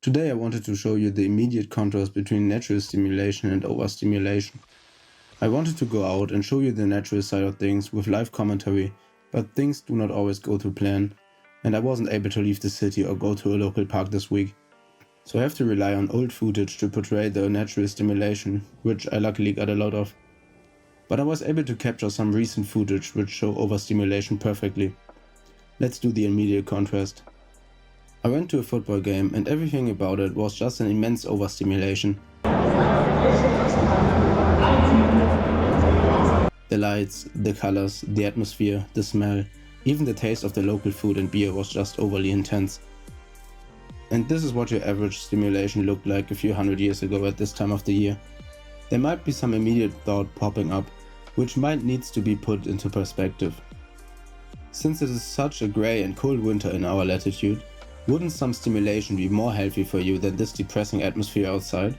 Today I wanted to show you the immediate contrast between natural stimulation and overstimulation. I wanted to go out and show you the natural side of things with live commentary, but things do not always go to plan, and I wasn't able to leave the city or go to a local park this week. So I have to rely on old footage to portray the natural stimulation, which I luckily got a lot of. But I was able to capture some recent footage which show overstimulation perfectly. Let's do the immediate contrast. I went to a football game and everything about it was just an immense overstimulation. The lights, the colors, the atmosphere, the smell, even the taste of the local food and beer was just overly intense. And this is what your average stimulation looked like a few hundred years ago at this time of the year. There might be some immediate thought popping up, which might needs to be put into perspective. Since it is such a grey and cold winter in our latitude, wouldn't some stimulation be more healthy for you than this depressing atmosphere outside?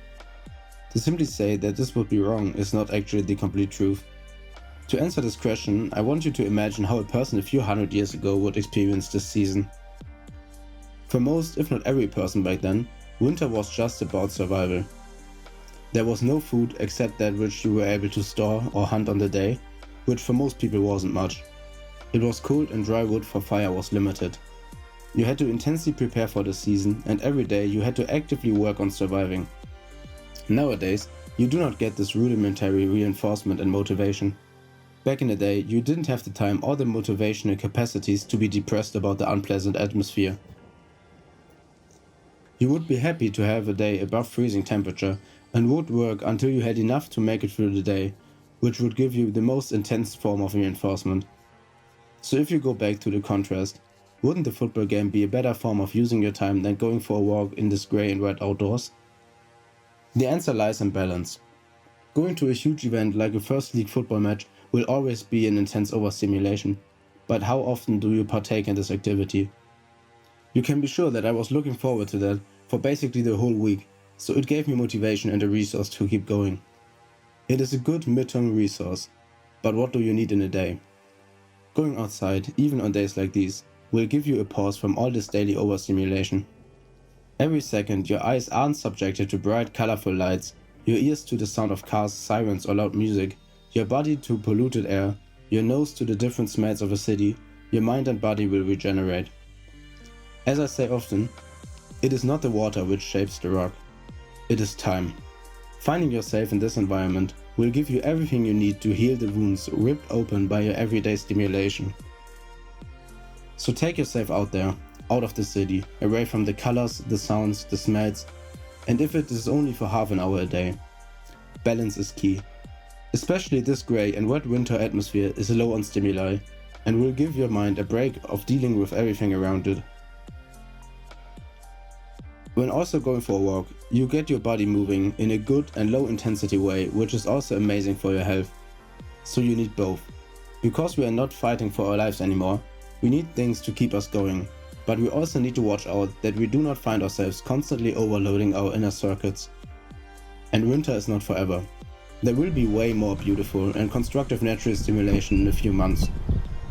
To simply say that this would be wrong is not actually the complete truth. To answer this question, I want you to imagine how a person a few hundred years ago would experience this season. For most, if not every person back then, winter was just about survival. There was no food except that which you were able to store or hunt on the day, which for most people wasn't much. It was cold and dry wood for fire was limited. You had to intensely prepare for the season, and every day you had to actively work on surviving. Nowadays, you do not get this rudimentary reinforcement and motivation. Back in the day, you didn't have the time or the motivational capacities to be depressed about the unpleasant atmosphere. You would be happy to have a day above freezing temperature and would work until you had enough to make it through the day, which would give you the most intense form of reinforcement. So if you go back to the contrast, wouldn't the football game be a better form of using your time than going for a walk in this grey and wet outdoors? The answer lies in balance. Going to a huge event like a first league football match will always be an intense overstimulation, but how often do you partake in this activity? You can be sure that I was looking forward to that for basically the whole week, so it gave me motivation and a resource to keep going. It is a good midterm resource, but what do you need in a day? Going outside, even on days like these, will give you a pause from all this daily overstimulation. Every second your eyes aren't subjected to bright colorful lights, your ears to the sound of cars, sirens or loud music, your body to polluted air, your nose to the different smells of a city, your mind and body will regenerate. As I say often, it is not the water which shapes the rock, it is time. Finding yourself in this environment will give you everything you need to heal the wounds ripped open by your everyday stimulation. So take yourself out there, out of the city, away from the colors, the sounds, the smells, and if it is only for half an hour a day. Balance is key. Especially this grey and wet winter atmosphere is low on stimuli and will give your mind a break of dealing with everything around it. When also going for a walk, you get your body moving in a good and low intensity way, which is also amazing for your health. So you need both. Because we are not fighting for our lives anymore, we need things to keep us going, but we also need to watch out that we do not find ourselves constantly overloading our inner circuits. And winter is not forever. There will be way more beautiful and constructive natural stimulation in a few months,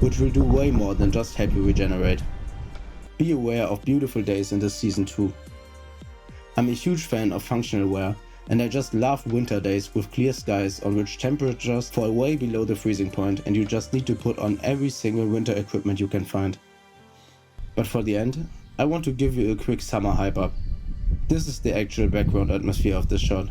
which will do way more than just help you regenerate. Be aware of beautiful days in this season too. I'm a huge fan of functional wear, and I just love winter days with clear skies on which temperatures fall way below the freezing point and you just need to put on every single winter equipment you can find. But for the end, I want to give you a quick summer hype up. This is the actual background atmosphere of this shot.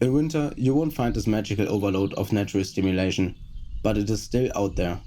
In winter, you won't find this magical overload of natural stimulation, but it is still out there,